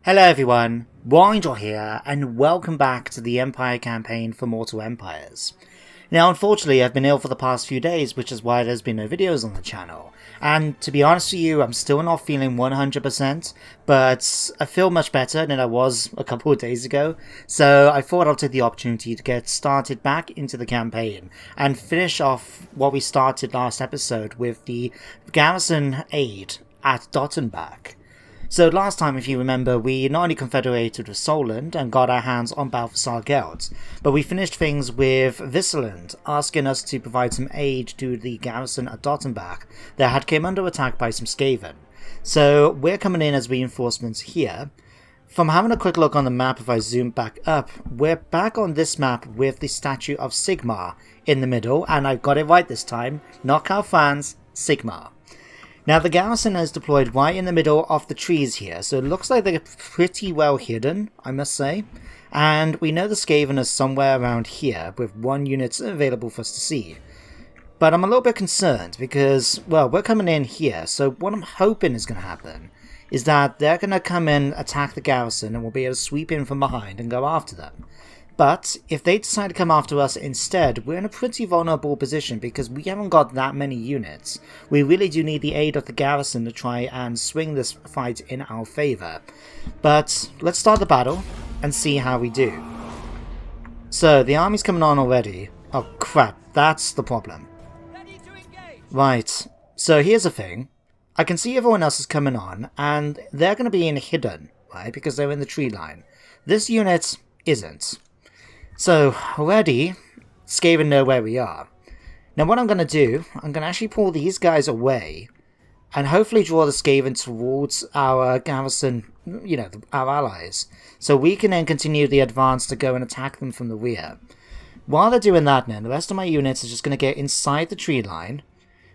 Hello everyone, Warhammer here, and welcome back to the Empire campaign for Mortal Empires. Now unfortunately I've been ill for the past few days, which is why there's been no videos on the channel, and to be honest with you, I'm still not feeling 100%, but I feel much better than I was a couple of days ago, so I thought I'll take the opportunity to get started back into the campaign, and finish off what we started last episode with the garrison aid at Dottenbach. So last time, if you remember, we not only confederated with Solent and got our hands on Balthasar Gelt, but we finished things with Visseland asking us to provide some aid to the garrison at Dottenbach that had came under attack by some Skaven. So we're coming in as reinforcements here. From having a quick look on the map, if I zoom back up, we're back on this map with the statue of Sigmar in the middle, and I got it right this time, not Karl Franz, Sigmar. Now the garrison is deployed right in the middle of the trees here, so it looks like they're pretty well hidden, I must say. And we know the Skaven is somewhere around here, with one unit available for us to see. But I'm a little bit concerned because, well, we're coming in here, so what I'm hoping is going to happen is that they're going to come in, attack the garrison, and we'll be able to sweep in from behind and go after them. But if they decide to come after us instead, we're in a pretty vulnerable position because we haven't got that many units. We really do need the aid of the garrison to try and swing this fight in our favour. But let's start the battle and see how we do. So the army's coming on already. Oh crap, that's the problem. Right, so here's the thing. I can see everyone else is coming on and they're going to be in hidden, right, because they're in the tree line. This unit isn't. So, already, Skaven know where we are. Now what I'm going to do, I'm going to actually pull these guys away, and hopefully draw the Skaven towards our garrison, you know, our allies, so we can then continue the advance to go and attack them from the rear. While they're doing that then, the rest of my units are just going to get inside the tree line,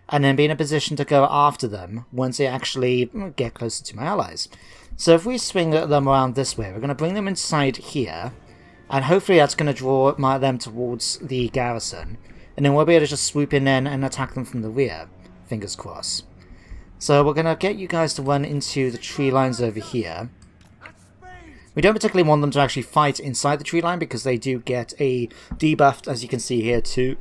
and then be in a position to go after them once they actually get closer to my allies. So if we swing them around this way, we're going to bring them inside here, and hopefully that's going to draw them towards the garrison. And then we'll be able to just swoop in then and attack them from the rear. Fingers crossed. So we're going to get you guys to run into the tree lines over here. We don't particularly want them to actually fight inside the tree line because they do get a debuff, as you can see here, to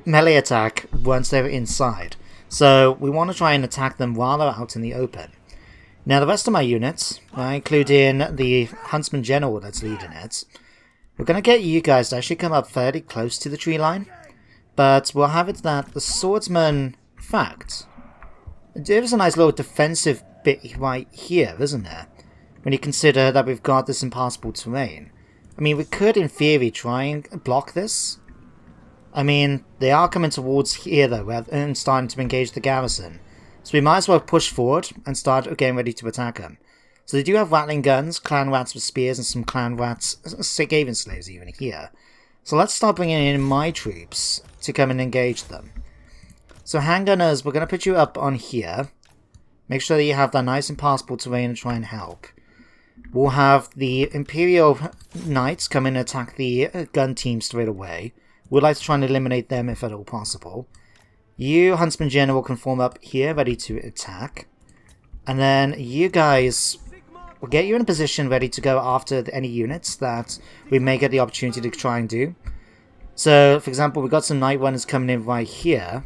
melee attack once they're inside. So we want to try and attack them while they're out in the open. Now the rest of my units, including the Huntsman General that's leading it, we're going to get you guys to actually come up fairly close to the tree line, but we'll have it that the Swordsman, in fact, there's a nice little defensive bit right here, isn't there? When you consider that we've got this impassable terrain. I mean, we could in theory try and block this. I mean, they are coming towards here though, and starting to engage the garrison. So we might as well push forward and start getting ready to attack them. So they do have rattling guns, clan rats with spears, and some clan rats, Skaven slaves even here. So let's start bringing in my troops to come and engage them. So handgunners, we're going to put you up on here. Make sure that you have that nice impassable terrain and try and help. We'll have the Imperial Knights come in and attack the gun team straight away. We'd like to try and eliminate them if at all possible. You, Huntsman General, can form up here, ready to attack. And then you guys will get you in a position ready to go after any units that we may get the opportunity to try and do. So, for example, we've got some Night Runners coming in right here.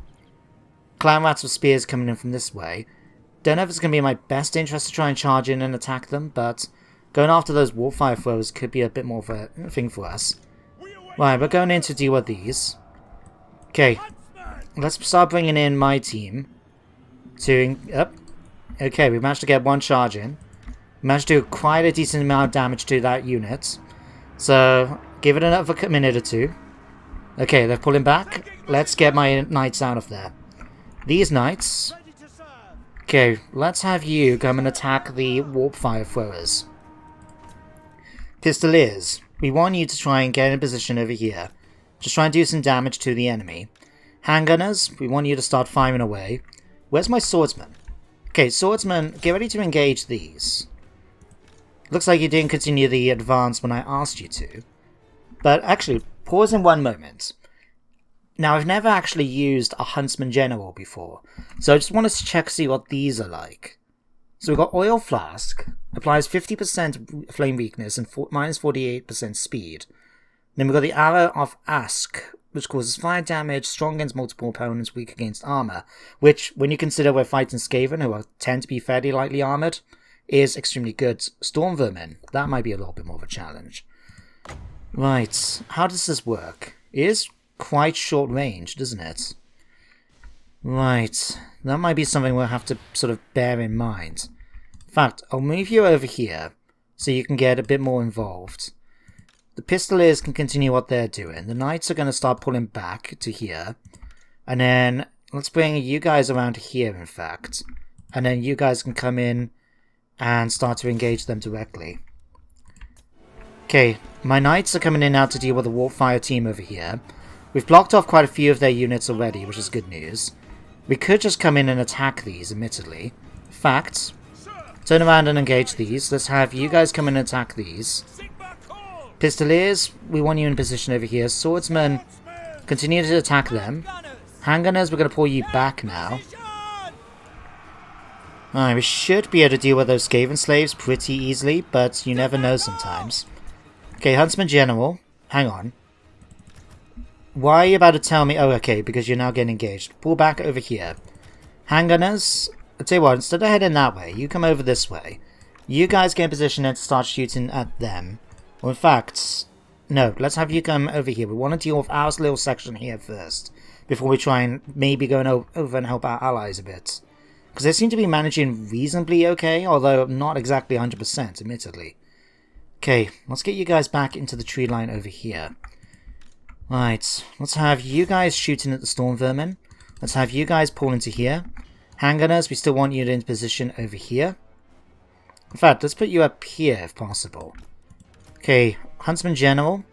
Clan Rats with Spears coming in from this way. Don't know if it's going to be in my best interest to try and charge in and attack them, but going after those Warfire Throwers could be a bit more of a thing for us. Right, we're going in to deal with these. Okay. Let's start bringing in my team to... Okay, we managed to get one charge in. We managed to do quite a decent amount of damage to that unit. So, give it another minute or two. Okay, they're pulling back. Let's get my knights out of there. These knights... Okay, let's have you come and attack the Warp Fire Throwers. Pistoliers, we want you to try and get in a position over here. Just try and do some damage to the enemy. Handgunners, we want you to start firing away. Where's my swordsman? Okay, swordsman, get ready to engage these. Looks like you didn't continue the advance when I asked you to. But actually, pause in one moment. Now, I've never actually used a Huntsman General before, so I just wanted to check see what these are like. So we've got Oil Flask, applies 50% flame weakness and minus 48% speed. Then we've got the Arrow of Ask, which causes fire damage, strong against multiple opponents, weak against armor, which, when you consider we're fighting Skaven, who tend to be fairly lightly armored, is extremely good. Storm Vermin, that might be a little bit more of a challenge. Right, how does this work? It is quite short range, doesn't it? Right, that might be something we'll have to sort of bear in mind. In fact, I'll move you over here so you can get a bit more involved. The Pistoliers can continue what they're doing. The Knights are going to start pulling back to here. And then let's bring you guys around here, in fact. And then you guys can come in and start to engage them directly. Okay, my Knights are coming in now to deal with the Warfire team over here. We've blocked off quite a few of their units already, which is good news. We could just come in and attack these, admittedly. In fact, turn around and engage these. Let's have you guys come in and attack these. Pistoliers, we want you in position over here. Swordsmen, continue to attack them. Handgunners, we're going to pull you back now. Alright, we should be able to deal with those Skaven slaves pretty easily, but you never know sometimes. Okay, Huntsman General, hang on. Why are you about to tell me? Oh, okay, because you're now getting engaged. Pull back over here. Handgunners, I'll tell you what, instead of heading that way, you come over this way. You guys get in position and start shooting at them. Well, in fact, no, let's have you come over here. We want to deal with our little section here first, before we try and maybe go over and help our allies a bit. Because they seem to be managing reasonably okay, although not exactly 100%, admittedly. Okay, let's get you guys back into the tree line over here. Right, let's have you guys shooting at the Storm Vermin. Let's have you guys pull into here. Handgunners, we still want you in position over here. In fact, let's put you up here if possible. Okay, Huntsman General,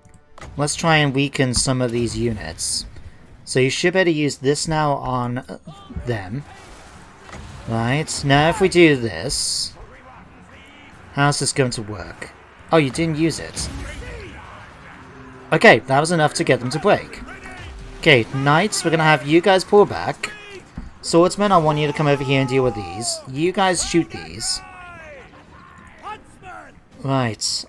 let's try and weaken some of these units. So you should better use this now on them. Right, now if we do this, how's this going to work? Oh, you didn't use it. Okay, that was enough to get them to break. Okay, Knights, we're going to have you guys pull back. Swordsmen, I want you to come over here and deal with these. You guys shoot these. Right.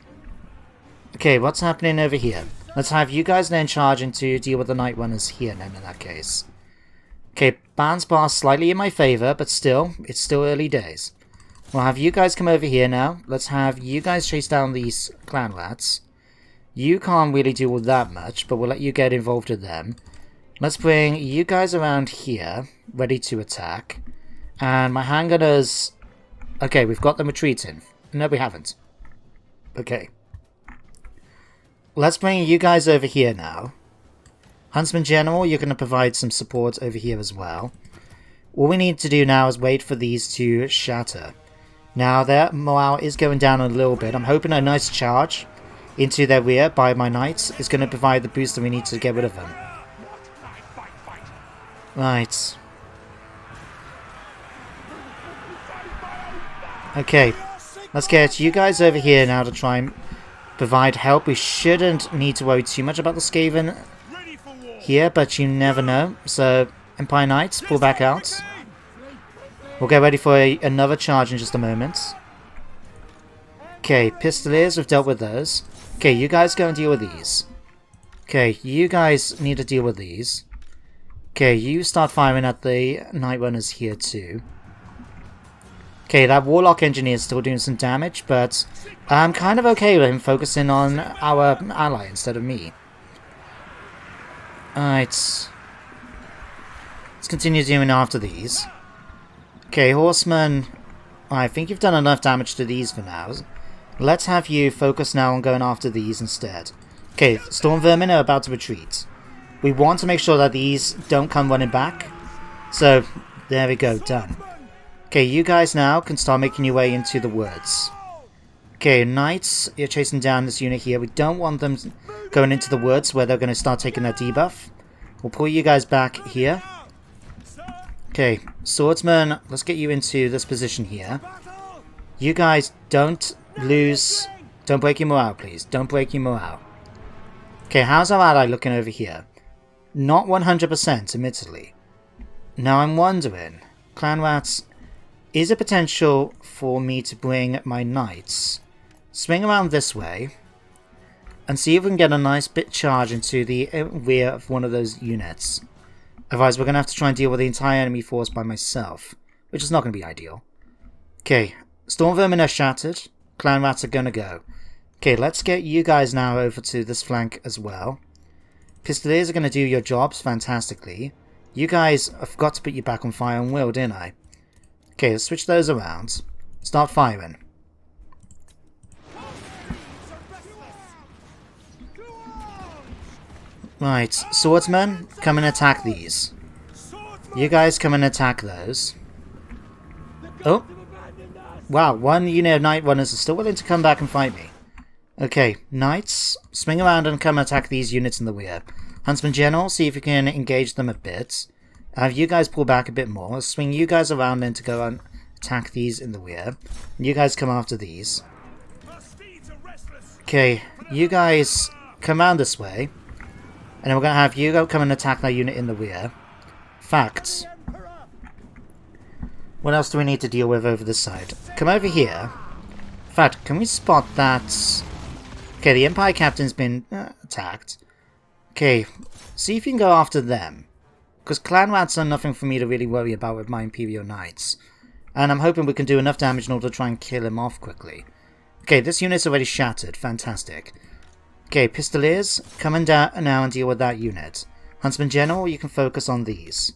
Okay, what's happening over here? Let's have you guys then charge in to deal with the Night Runners here then in that case. Okay, Ban's bar slightly in my favour, but still, it's still early days. We'll have you guys come over here now. Let's have you guys chase down these clan rats. You can't really deal with that much, but we'll let you get involved with them. Let's bring you guys around here, ready to attack. And my handgunners... Okay, we've got them retreating. No, we haven't. Okay. Let's bring you guys over here now. Huntsman General, you're going to provide some support over here as well. All we need to do now is wait for these to shatter. Now, their morale is going down a little bit. I'm hoping a nice charge into their rear by my knights is going to provide the boost that we need to get rid of them. Right. Okay. Let's get you guys over here now to try and provide help. We shouldn't need to worry too much about the Skaven here, but you never know. So, Empire Knights, pull back out. We'll get ready for another charge in just a moment. Okay, Pistoliers, we've dealt with those. Okay, you guys go and deal with these. Okay, you guys need to deal with these. Okay, you start firing at the Night Runners here too. Okay, that Warlock Engineer is still doing some damage, but I'm kind of okay with him focusing on our ally instead of me. Alright. Let's continue doing after these. Okay, Horseman, I think you've done enough damage to these for now. Let's have you focus now on going after these instead. Okay, Storm Vermin are about to retreat. We want to make sure that these don't come running back. So, there we go, done. Okay, you guys now can start making your way into the woods. Okay, Knights, you're chasing down this unit here. We don't want them going into the woods where they're going to start taking their debuff. We'll pull you guys back here. Okay, Swordsman, let's get you into this position here. You guys don't lose... Don't break your morale, please. Don't break your morale. Okay, how's our ally looking over here? Not 100%, admittedly. Now I'm wondering... Clan Rats... is a potential for me to bring my knights, swing around this way, and see if we can get a nice bit charge into the rear of one of those units. Otherwise, we're going to have to try and deal with the entire enemy force by myself, which is not going to be ideal. Okay, Storm Vermin are shattered. Clan Rats are going to go. Okay, let's get you guys now over to this flank as well. Pistoliers are going to do your jobs fantastically. You guys, I forgot to put you back on fire and will, didn't I? Okay, let's switch those around. Start firing. Right, swordsmen, come and attack these. You guys come and attack those. Oh! Wow, one unit of Night Runners is still willing to come back and fight me. Okay, Knights, swing around and come attack these units in the rear. Huntsman General, see if you can engage them a bit. Have you guys pull back a bit more. Swing you guys around then to go and attack these in the rear. You guys come after these. Okay, you guys come around this way. And then we're going to have you go come and attack that unit in the rear. Facts. What else do we need to deal with over this side? Come over here. In fact, can we spot that? Okay, the Empire Captain's been attacked. Okay, see if you can go after them. Because Clan Rats are nothing for me to really worry about with my Imperial Knights. And I'm hoping we can do enough damage in order to try and kill him off quickly. Okay, this unit's already shattered. Fantastic. Okay, Pistoliers, come in down now and deal with that unit. Huntsman General, you can focus on these.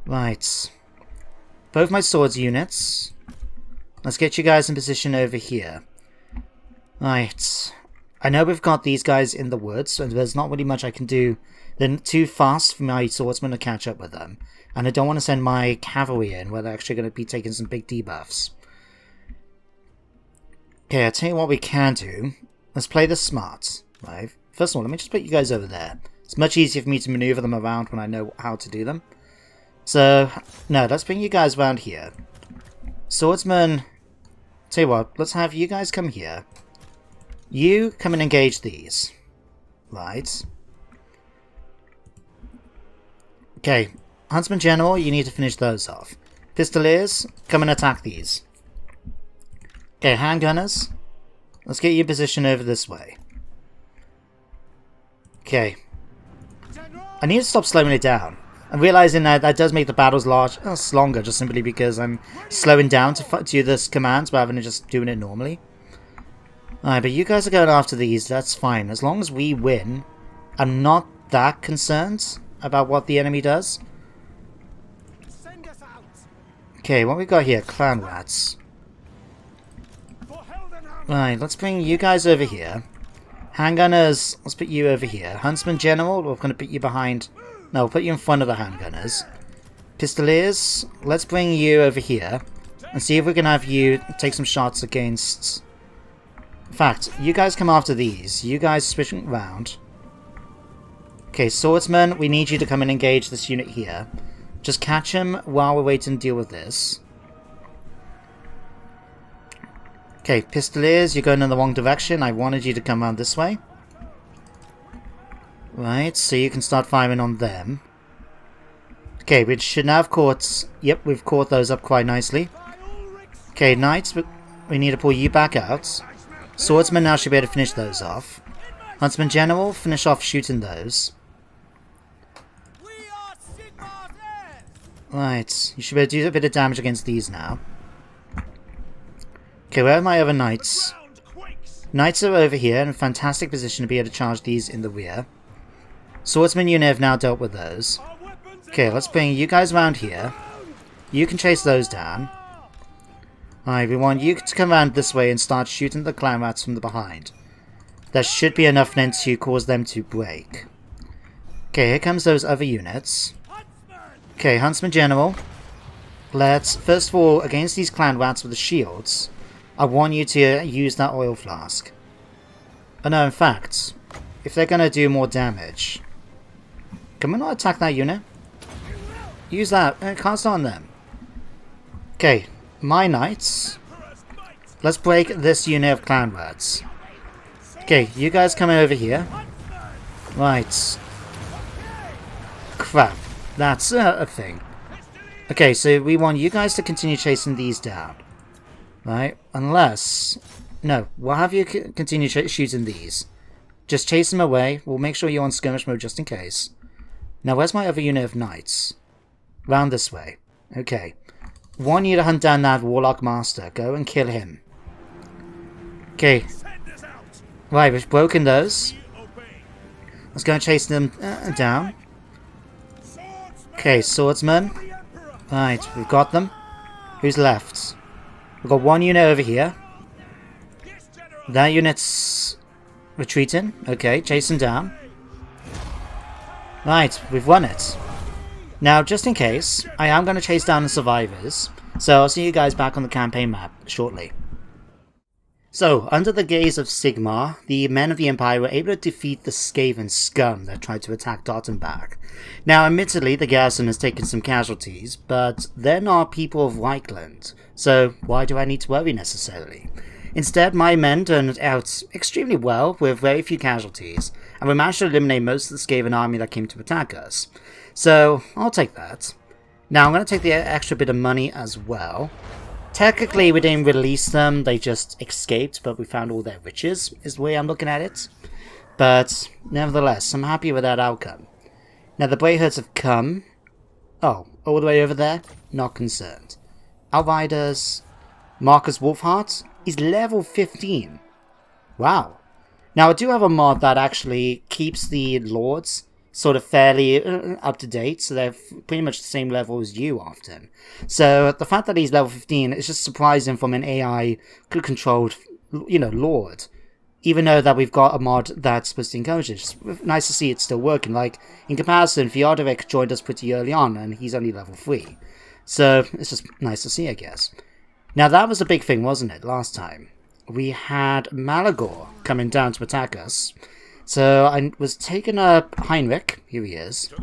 Right. Both my swords units. Let's get you guys in position over here. Right. I know we've got these guys in the woods, so there's not really much I can do. They're too fast for my swordsmen to catch up with them. And I don't want to send my cavalry in, where they're actually going to be taking some big debuffs. Okay, I'll tell you what we can do. Let's play this smart. Right. First of all, let me just put you guys over there. It's much easier for me to maneuver them around when I know how to do them. So, no, let's bring you guys around here. Swordsman, tell you what, let's have you guys come here. You come and engage these. Right. Okay, Huntsman General, you need to finish those off. Pistoliers, come and attack these. Okay, handgunners, let's get you in position over this way. Okay. I need to stop slowing it down. I'm realizing that that does make the battles longer, just simply because I'm slowing down to do this commands rather than just doing it normally. Alright, but you guys are going after these, that's fine. As long as we win, I'm not that concerned about what the enemy does. Okay, what we got here? Clan Rats. Right, let's bring you guys over here. Handgunners, let's put you over here. Huntsman General, we're going to put you behind... No, we'll put you in front of the handgunners. Pistoliers, let's bring you over here. And see if we can have you take some shots against... In fact, you guys come after these. You guys switching around. Okay, Swordsman, we need you to come and engage this unit here. Just catch him while we're waiting to deal with this. Okay, Pistoliers, you're going in the wrong direction. I wanted you to come around this way. Right, so you can start firing on them. Okay, we should now have caught... Yep, we've caught those up quite nicely. Okay, Knights, we need to pull you back out. Swordsman now should be able to finish those off. Huntsman General, finish off shooting those. Right, you should be able to do a bit of damage against these now. Okay, where are my other Knights? Knights are over here in a fantastic position to be able to charge these in the rear. Swordsman unit have now dealt with those. Okay, let's bring you guys around here. You can chase those down. Alright, we want you to come around this way and start shooting the Clan Rats from the behind. That should be enough then to cause them to break. Okay, here comes those other units. Okay, Huntsman General. Let's, first of all, against these Clan Rats with the shields, I want you to use that oil flask. Oh no, in fact, if they're going to do more damage... Can we not attack that unit? Use that. Cast on them. Okay, my Knights. Let's break this unit of Clan Rats. Okay, you guys come over here. Right. Crap. That's a thing. Okay, so we want you guys to continue chasing these down. Right? Unless... No, we'll have you continue shooting these. Just chase them away. We'll make sure you're on skirmish mode just in case. Now, where's my other unit of knights? Round this way. Okay. Want you to hunt down that Warlock Master. Go and kill him. Okay. Right, we've broken those. Let's go and chase them down. Okay, swordsman. Right, we've got them. Who's left? We've got one unit over here. That unit's retreating. Okay, chase them down. Right, we've won it. Now, just in case, I am going to chase down the survivors. So I'll see you guys back on the campaign map shortly. So, under the gaze of Sigmar, the men of the Empire were able to defeat the Skaven scum that tried to attack Dottenbach. Now, admittedly, the garrison has taken some casualties, but they're not people of Reichland, so why do I need to worry necessarily? Instead, my men turned out extremely well with very few casualties, and we managed to eliminate most of the Skaven army that came to attack us. So, I'll take that. Now, I'm going to take the extra bit of money as well. Technically, we didn't release them, they just escaped, but we found all their riches, is the way I'm looking at it. But, nevertheless, I'm happy with that outcome. Now, the Brayherds have come. Oh, all the way over there? Not concerned. Outriders. Marcus Wolfheart. He's level 15. Wow. Now, I do have a mod that actually keeps the lords sort of fairly up to date, so they're pretty much the same level as you often. So the fact that he's level 15 is just surprising from an AI controlled, lord. Even though that we've got a mod that's supposed to encourage it, it's nice to see it still working. Like, in comparison, Fjodorek joined us pretty early on, and he's only level 3. So it's just nice to see, I guess. Now that was a big thing, wasn't it, last time? We had Malagor coming down to attack us. So I was taking up Heinrich, here he is,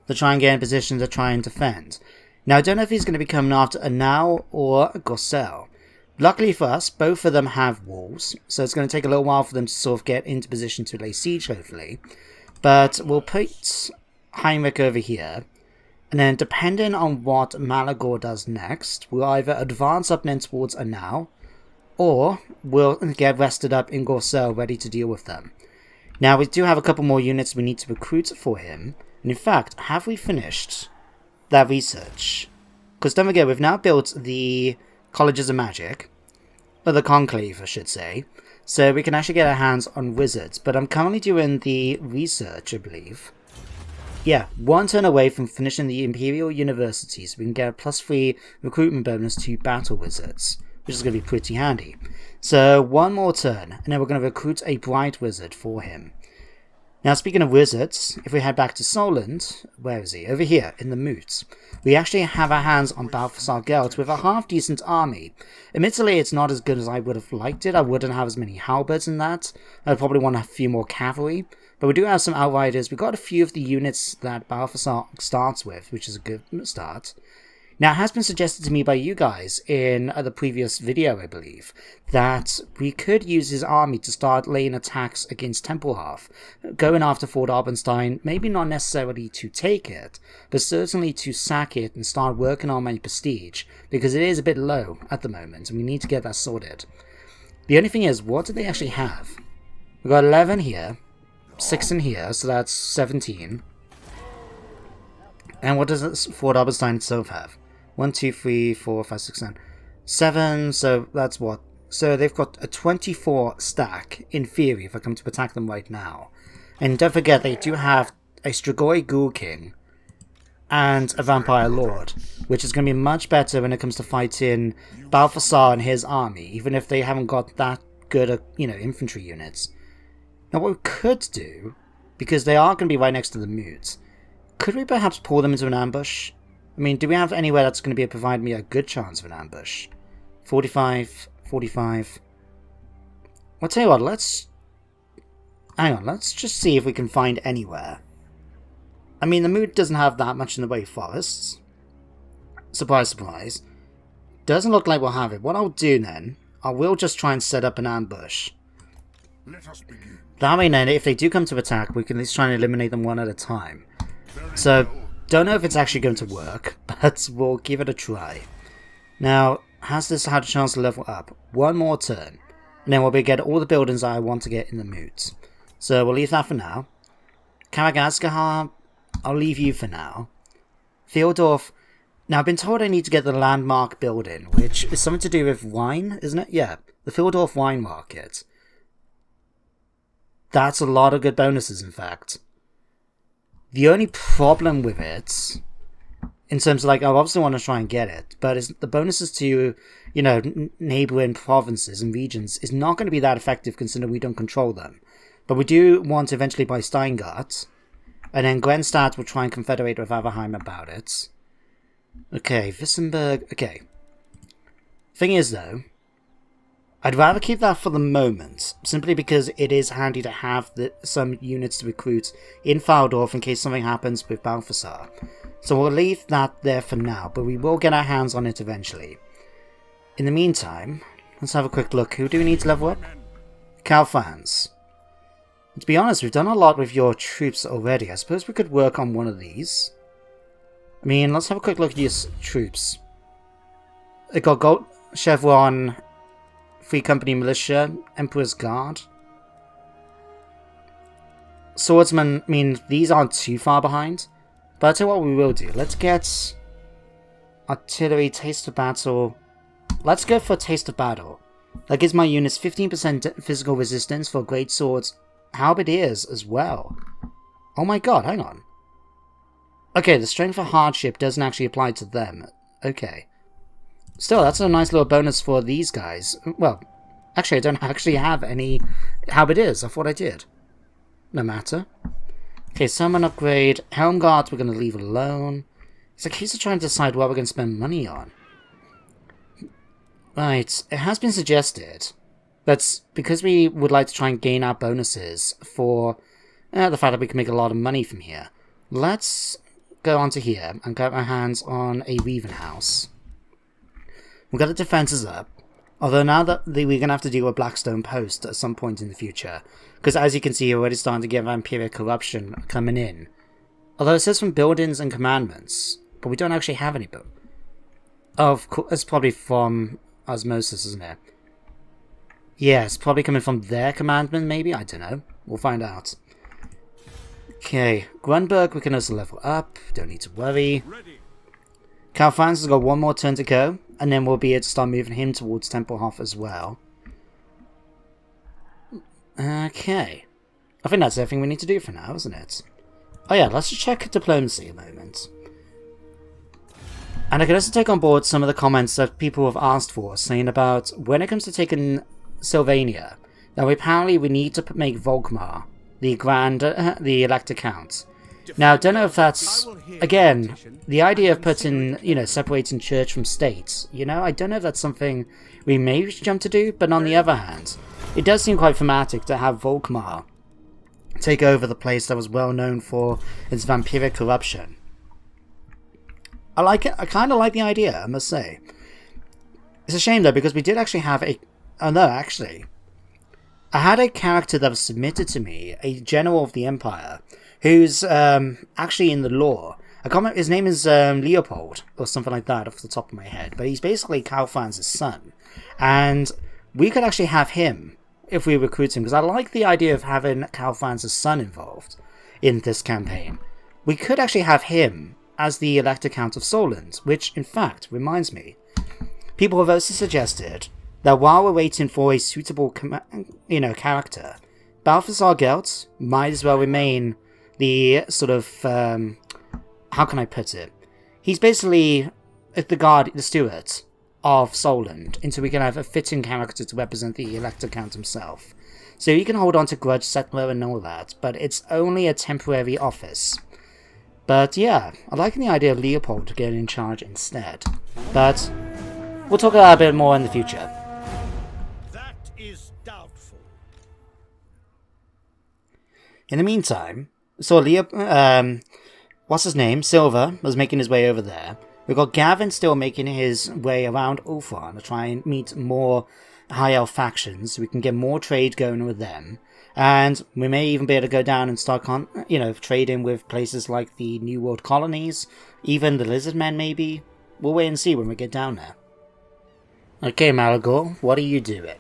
to try and get in position to try and defend. Now I don't know if he's going to be coming after Anau or Gossel. Luckily for us, both of them have walls, so it's going to take a little while for them to sort of get into position to lay siege, hopefully. But we'll put Heinrich over here, and then depending on what Malagor does next, we'll either advance up and then towards Anau, or we'll get rested up in Gorsel ready to deal with them. Now, we do have a couple more units we need to recruit for him. And in fact, have we finished that research? Because don't forget, we've now built the Colleges of Magic, or the Conclave, I should say. So we can actually get our hands on wizards. But I'm currently doing the research, I believe. Yeah, one turn away from finishing the Imperial University, so we can get a +3 recruitment bonus to battle wizards, which is going to be pretty handy. So, one more turn, and then we're going to recruit a Bright Wizard for him. Now, speaking of wizards, if we head back to Solent, where is he? Over here, in the Moot. We actually have our hands on Balthasar Gelt with a half-decent army. Admittedly, it's not as good as I would have liked it. I wouldn't have as many halberds in that. I'd probably want a few more cavalry. But we do have some outriders. We've got a few of the units that Balthasar starts with, which is a good start. Now, it has been suggested to me by you guys in the previous video, I believe, that we could use his army to start laying attacks against Tempelhof, going after Fort Albenstein, maybe not necessarily to take it, but certainly to sack it and start working on my prestige, because it is a bit low at the moment, and we need to get that sorted. The only thing is, what do they actually have? We've got 11 here, 6 in here, so that's 17. And what does Fort Albenstein itself have? 1, 2, 3, 4, 5, 6, 7. 7, so that's what? So they've got a 24 stack, in theory, if I come to attack them right now. And don't forget, they do have a Strigoi Ghoul King and a Vampire Lord, which is going to be much better when it comes to fighting Balthasar and his army, even if they haven't got that good, infantry units. Now what we could do, because they are going to be right next to the Moot, could we perhaps pull them into an ambush? I mean, do we have anywhere that's going to provide me a good chance of an ambush? 45, 45. I'll tell you what, let's just see if we can find anywhere. I mean, the Moot doesn't have that much in the way of forests. Surprise, surprise. Doesn't look like we'll have it. What I'll do then, I will just try and set up an ambush. Let us begin. That way then, if they do come to attack, we can at least try and eliminate them one at a time. So, Don't know if it's actually going to work, but we'll give it a try. Now, has this had a chance to level up? One more turn, and then we'll be get all the buildings that I want to get in the moot. So we'll leave that for now. Karagazgahar, I'll leave you for now. Theodorf, now I've been told I need to get the landmark building, which is something to do with wine, isn't it? Yeah, the Theodorf wine market. That's a lot of good bonuses, in fact. The only problem with it, in terms of like, I obviously want to try and get it, but it's, the bonuses to, you know, neighbouring provinces and regions is not going to be that effective considering we don't control them. But we do want to eventually buy Steingart, and then Grenstadt will try and confederate with Overheim about it. Okay, Wissenberg, okay. Thing is though, I'd rather keep that for the moment, simply because it is handy to have some units to recruit in Faldorf in case something happens with Balthasar. So we'll leave that there for now, but we will get our hands on it eventually. In the meantime, let's have a quick look. Who do we need to level up? Karl Franz. To be honest, we've done a lot with your troops already. I suppose we could work on one of these. I mean, let's have a quick look at your troops. It got Gold, Chevron, Free Company Militia, Emperor's Guard. Swordsmen, I mean, these aren't too far behind. But I'll tell you what we will do. Let's get Artillery, Taste of Battle. Let's go for Taste of Battle. That gives my units 15% physical resistance for great swords, halberdiers as well. Oh my god, hang on. Okay, the Strength for Hardship doesn't actually apply to them. Okay. Still, that's a nice little bonus for these guys. Well, actually, I don't actually have any halberdiers. I thought I did. No matter. Okay, summon upgrade. Helm Guard, we're going to leave alone. It's a case of trying to decide what we're going to spend money on. Right, it has been suggested that because we would like to try and gain our bonuses for the fact that we can make a lot of money from here, let's go on to here and get our hands on a Weaving House. We've got the defences up, although now that we're going to have to deal with Blackstone Post at some point in the future, because as you can see, we're already starting to get vampiric corruption coming in. Although it says from buildings and commandments, but we don't actually have any build. Oh, of course, it's probably from osmosis, isn't it? Yeah, it's probably coming from their commandment, maybe? I don't know. We'll find out. Okay, Grunberg we can also level up, don't need to worry. Karl Franz has got one more turn to go, and then we'll be able to start moving him towards Tempelhof as well. Okay. I think that's everything we need to do for now, isn't it? Oh yeah, let's just check diplomacy a moment. And I can also take on board some of the comments that people have asked for, saying about when it comes to taking Sylvania, now apparently we need to make Volkmar the Elector Count. Now, I don't know if that's, again, the idea of putting, you know, separating church from state, you know, I don't know if that's something we may jump to do, but on the other hand, it does seem quite thematic to have Volkmar take over the place that was well known for its vampiric corruption. I like it, I kind of like the idea, I must say. It's a shame though, because we did actually have a, oh no, actually, I had a character that was submitted to me, a general of the Empire, who's actually in the lore. I can't remember, his name is Leopold, or something like that off the top of my head, but he's basically Karl Franz's son. And we could actually have him, if we recruit him, because I like the idea of having Karl Franz's son involved in this campaign. We could actually have him as the Elector Count of Solent, which, in fact, reminds me, people have also suggested that while we're waiting for a suitable character, Balthasar Gelt might as well remain the sort of, how can I put it? He's basically the steward of Solent, until we can have a fitting character to represent the Elector Count himself. So you can hold on to Grudge Settler and all that, but it's only a temporary office. But yeah, I like the idea of Leopold getting in charge instead. But we'll talk about that a bit more in the future. That is doubtful. In the meantime, so what's his name? Silver was making his way over there. We've got Gavin still making his way around Ulfar to try and meet more high elf factions so we can get more trade going with them. And we may even be able to go down and start, trading with places like the New World colonies, even the Lizard Men maybe. We'll wait and see when we get down there. Okay, Malagor, what are you doing?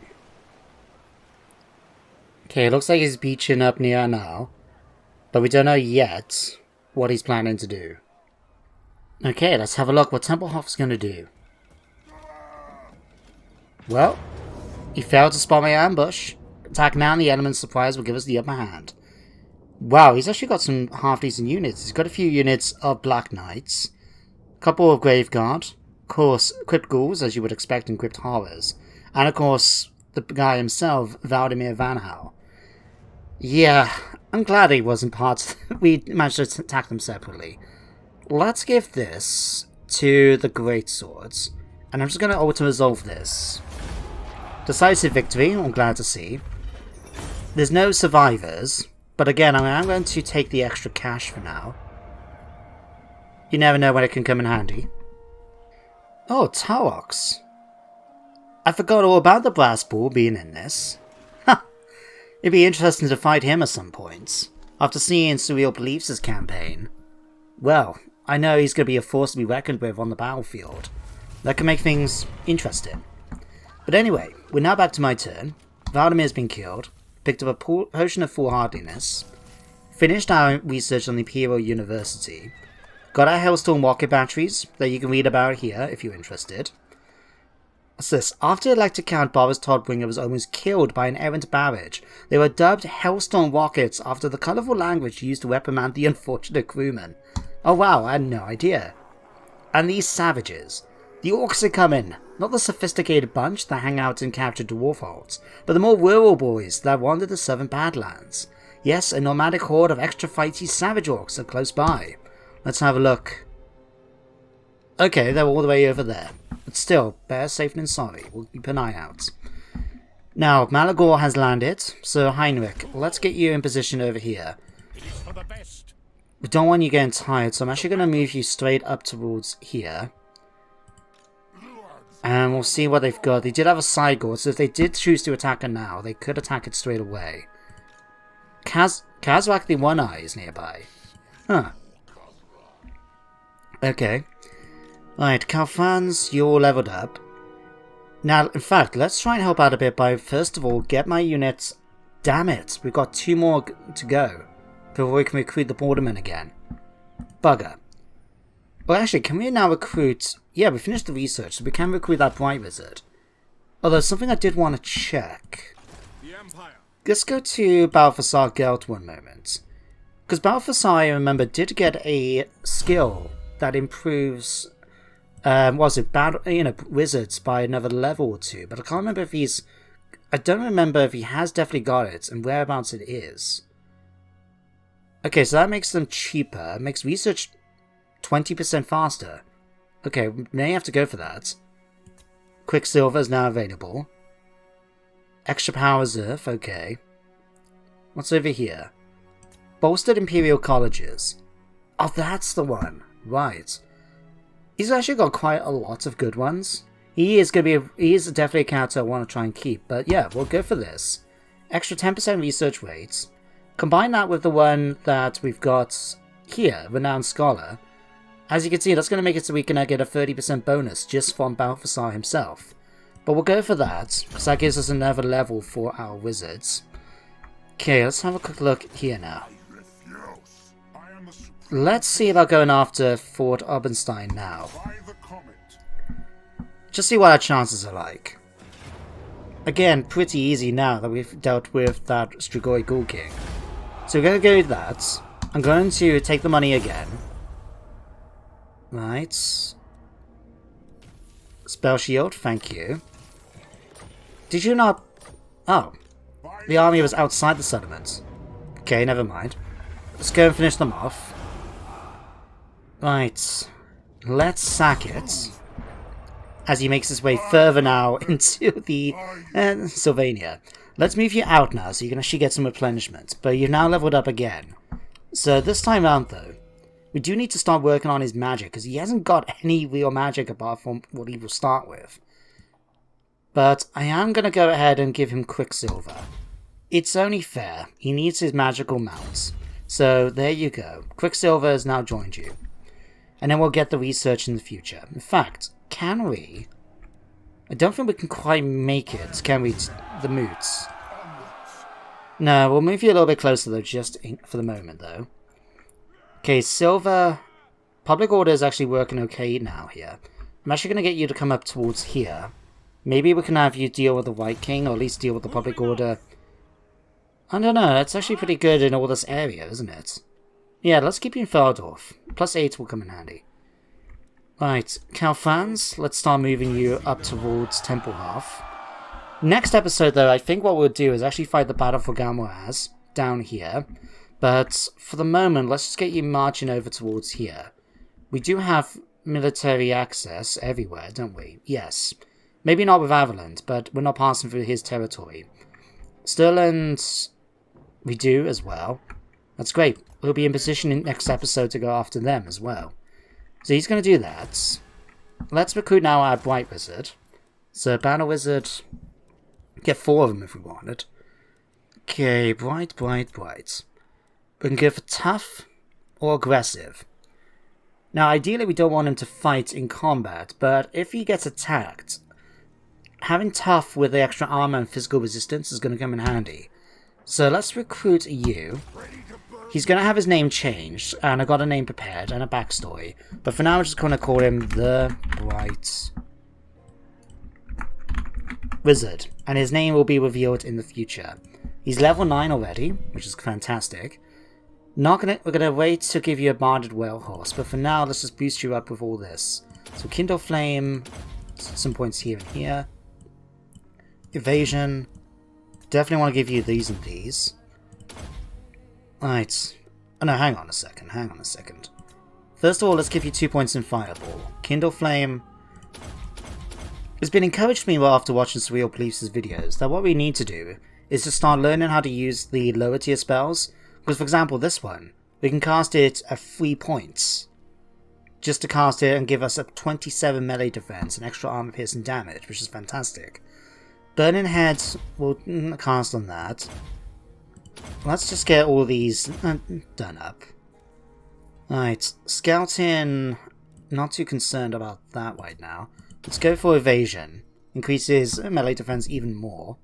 Okay, it looks like he's beaching up near now, but we don't know yet what he's planning to do. Okay, let's have a look what Templehoff's going to do. Well, he failed to spot my ambush. Attack now and the element surprise will give us the upper hand. Wow, he's actually got some half-decent units. He's got a few units of Black Knights, a couple of Grave Guard, of course, Crypt Ghouls, as you would expect in Crypt Horrors, and of course, the guy himself, Valdemir Vanhal. Yeah, I'm glad he wasn't part. We managed to attack them separately. Let's give this to the Great Swords, and I'm just going to auto-resolve this. Decisive victory, I'm glad to see. There's no survivors, but again, I'm going to take the extra cash for now. You never know when it can come in handy. Oh, Tarox. I forgot all about the Brass Ball being in this. Ha! It'd be interesting to fight him at some point. After seeing Surreal Beliefs' campaign. Well, I know he's going to be a force to be reckoned with on the battlefield. That can make things interesting. But anyway, we're now back to my turn. Valdemir's been killed. Picked up a potion of foolhardiness. Finished our research on the Imperial University. Got our Hellstorm rocket batteries that you can read about here if you're interested. What's this? After Elector Count Boris Todbringer was almost killed by an errant barrage, they were dubbed Hellstorm rockets after the colourful language used to reprimand the unfortunate crewmen. Oh wow, I had no idea. And these savages. The orcs are coming. Not the sophisticated bunch that hang out in captured dwarf holds, but the more rural boys that wander the southern Badlands. Yes, a nomadic horde of extra fighty savage orcs are close by. Let's have a look. Okay, they're all the way over there. But still, better safe than sorry. We'll keep an eye out. Now, Malagor has landed, so Heinrich, let's get you in position over here. It is for the best. We don't want you getting tired, so I'm actually going to move you straight up towards here. And we'll see what they've got. They did have a side guard, so if they did choose to attack it now, they could attack it straight away. Kazrak the One Eye is nearby. Huh. Okay. Right, Karl Franz, you're leveled up. Now, in fact, let's try and help out a bit by, first of all, get my units... Damn it, we've got 2 more to go before we can recruit the Bordermen again. Bugger. Well, actually, can we now recruit... Yeah, we finished the research, so we can recruit that Bright Wizard. Although, something I did want to check. The Empire. Let's go to Balthasar Gelt one moment. Because Balthasar, I remember, did get a skill that improves... wizards by another level or 2. But I can't remember if he's... I don't remember if he has definitely got it, and whereabouts it is. Okay, so that makes them cheaper. It makes research 20% faster. Okay, we may have to go for that. Quicksilver is now available. Extra power reserve, okay. What's over here? Bolstered Imperial Colleges. Oh, that's the one. Right. He's actually got quite a lot of good ones. He is definitely a character I want to try and keep, but yeah, we'll go for this. Extra 10% research rates. Combine that with the one that we've got here, Renowned Scholar. As you can see, that's going to make it so we can get a 30% bonus just from Balthasar himself. But we'll go for that, because that gives us another level for our wizards. Okay, let's have a quick look here now. Let's see about going after Fort Obenstein now. Just see what our chances are like. Again, pretty easy now that we've dealt with that Strigoi Ghoul King. So we're going to go with that. I'm going to take the money again. Right. Spell shield, thank you. Did you not... Oh. The army was outside the settlement. Okay, never mind. Let's go and finish them off. Right. Let's sack it. As he makes his way further now into the Sylvania. Let's move you out now so you can actually get some replenishment. But you've now leveled up again. So this time around though, we do need to start working on his magic, because he hasn't got any real magic apart from what he will start with. But I am going to go ahead and give him Quicksilver. It's only fair. He needs his magical mounts. So there you go. Quicksilver has now joined you. And then we'll get the research in the future. In fact, can we? I don't think we can quite make it, can we? The moots. No, we'll move you a little bit closer though, just for the moment though. Okay, Silver. Public Order is actually working okay now here. I'm actually going to get you to come up towards here. Maybe we can have you deal with the White King, or at least deal with the Public Order. I don't know, that's actually pretty good in all this area, isn't it? Yeah, let's keep you in Feldorf. +8 will come in handy. Right, Karl Franz, let's start moving you up towards Tempelhof. Next episode, though, I think what we'll do is actually fight the Battle for Gamoraz down here. But for the moment, let's just get you marching over towards here. We do have military access everywhere, don't we? Yes. Maybe not with Avaland, but we're not passing through his territory. Stirland, we do as well. That's great. We'll be in position in next episode to go after them as well. So he's going to do that. Let's recruit now our Bright Wizard. So Battle Wizard, get 4 of them if we wanted. Okay, Bright. We can go for tough or aggressive. Now ideally we don't want him to fight in combat, but if he gets attacked, having tough with the extra armor and physical resistance is going to come in handy. So let's recruit you. He's going to have his name changed, and I got a name prepared and a backstory. But for now I'm just going to call him the Bright Wizard, and his name will be revealed in the future. He's level 9 already, which is fantastic. We're gonna wait to give you a barded whale horse, but for now let's just boost you up with all this. So Kindle Flame, some points here and here. Evasion, definitely want to give you these and these. Right. Oh no, hang on a second. First of all, let's give you 2 points in Fireball. Kindle Flame. It's been encouraged to me after watching Surreal Beliefs' videos that what we need to do is to start learning how to use the lower tier spells. Because for example, this one, we can cast it at 3 points. Just to cast it and give us a 27 melee defense and extra armor piercing damage, which is fantastic. Burning Head, we'll cast on that. Let's just get all these done up. Right, Scouting, not too concerned about that right now. Let's go for Evasion. Increases melee defense even more.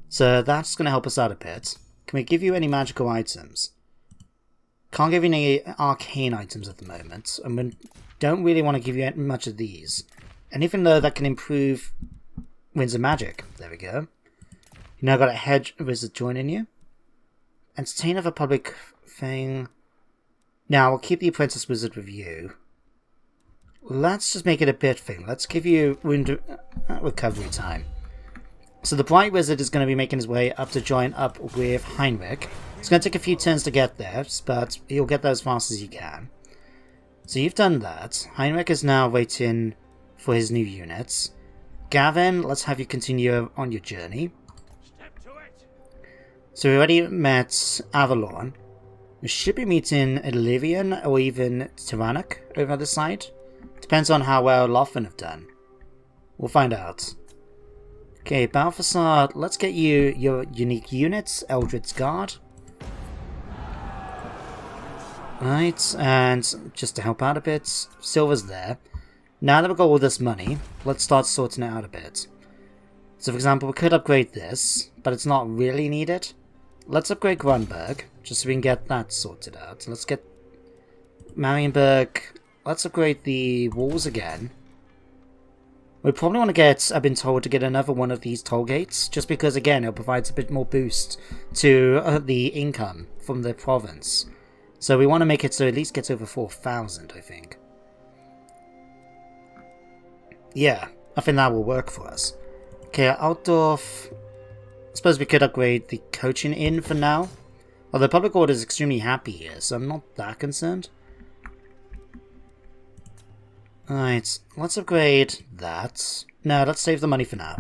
So that's going to help us out a bit. Can we give you any magical items? Can't give you any arcane items at the moment. And we don't really want to give you much of these. Anything though that can improve Winds of Magic. There we go. You now got a Hedge Wizard joining you. Entertain of a public thing. Now we'll keep the Apprentice Wizard with you. Let's just make it a bit thing. Let's give you wound recovery time. So the Bright Wizard is going to be making his way up to join up with Heinrich. It's going to take a few turns to get there, but he'll get there as fast as he can. So you've done that. Heinrich is now waiting for his new units. Gavin, let's have you continue on your journey. Step to it. So we already met Avalon. We should be meeting Illyrian or even Tyrannic over this side. Depends on how well Lothan have done. We'll find out. Okay, Balthasar, let's get you your unique units, Eldred's Guard. Right, and just to help out a bit, Silver's there. Now that we've got all this money, let's start sorting it out a bit. So for example, we could upgrade this, but it's not really needed. Let's upgrade Grunberg, just so we can get that sorted out. Let's get Marienburg, let's upgrade the walls again. We probably want to get, I've been told, to get another one of these toll gates, just because, again, it provides a bit more boost to the income from the province. So we want to make it so it at least gets over 4,000, I think. Yeah, I think that will work for us. Okay, Altdorf, I suppose we could upgrade the coaching inn for now. Although Public Order is extremely happy here, so I'm not that concerned. Alright, let's upgrade that. No, let's save the money for now.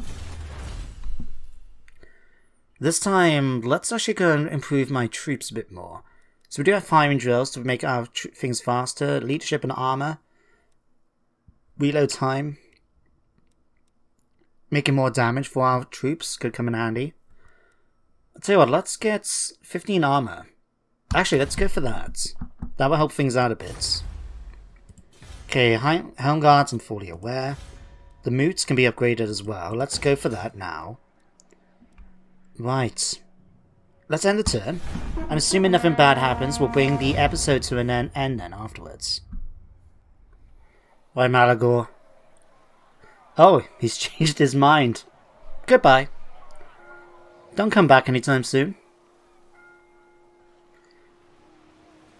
This time, let's actually go and improve my troops a bit more. So we do have firing drills to make our things faster, leadership and armor, reload time, making more damage for our troops could come in handy. I'll tell you what, let's get 15 armor. Actually, let's go for that. That will help things out a bit. Okay, Helm Guards, I'm fully aware. The moots can be upgraded as well. Let's go for that now. Right. Let's end the turn. And assuming nothing bad happens, we'll bring the episode to an end then afterwards. Why, Malagor? Oh, he's changed his mind. Goodbye. Don't come back anytime soon.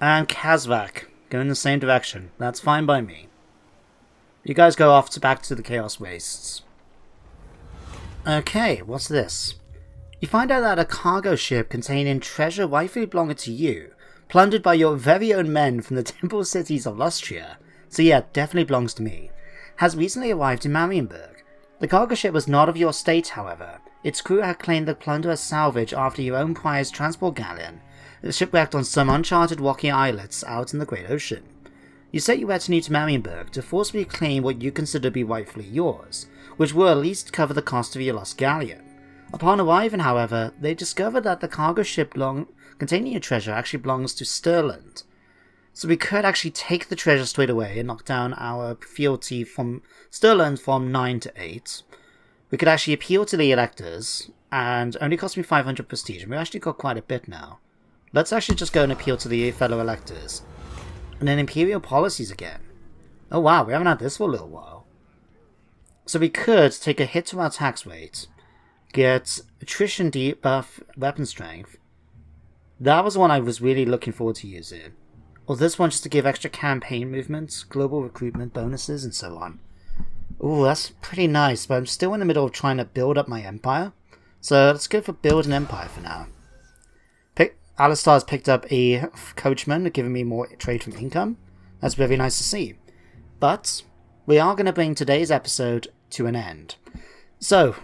And Kazvak, go in the same direction. That's fine by me. You guys go off back to the Chaos Wastes. Okay, what's this? You find out that a cargo ship containing treasure rightfully belonging to you, plundered by your very own men from the temple cities of Lustria, so yeah, definitely belongs to me, has recently arrived in Marienburg. The cargo ship was not of your state, however. Its crew had claimed the plunder as salvage after your own prized transport galleon, shipwrecked on some uncharted rocky islets out in the great ocean. You set your retinue to Marienburg to forcibly claim what you consider to be rightfully yours, which will at least cover the cost of your lost galleon. Upon arriving, however, they discovered that the cargo ship containing your treasure actually belongs to Stirland. So we could actually take the treasure straight away and knock down our fealty from Stirland from 9 to 8. We could actually appeal to the electors, and only cost me 500 prestige, and we actually got quite a bit now. Let's actually just go and appeal to the fellow electors. And then Imperial policies again. Oh wow, we haven't had this for a little while. So we could take a hit to our tax rate, get attrition debuff weapon strength. That was one I was really looking forward to using. Or this one just to give extra campaign movements, global recruitment bonuses, and so on. Ooh, that's pretty nice, but I'm still in the middle of trying to build up my empire. So let's go for build an empire for now. Alistar's picked up a coachman, giving me more trade from income. That's very nice to see. But we are going to bring today's episode to an end. So,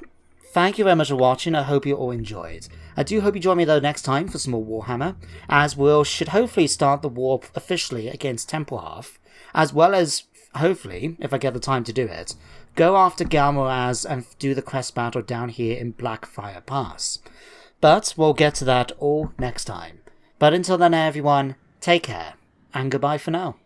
thank you very much for watching. I hope you all enjoyed. I do hope you join me though next time for some more Warhammer, as we should hopefully start the war officially against Templehalf, as well as, hopefully, if I get the time to do it, go after Galmoraz and do the quest battle down here in Blackfire Pass. But we'll get to that all next time. But until then everyone, take care, and goodbye for now.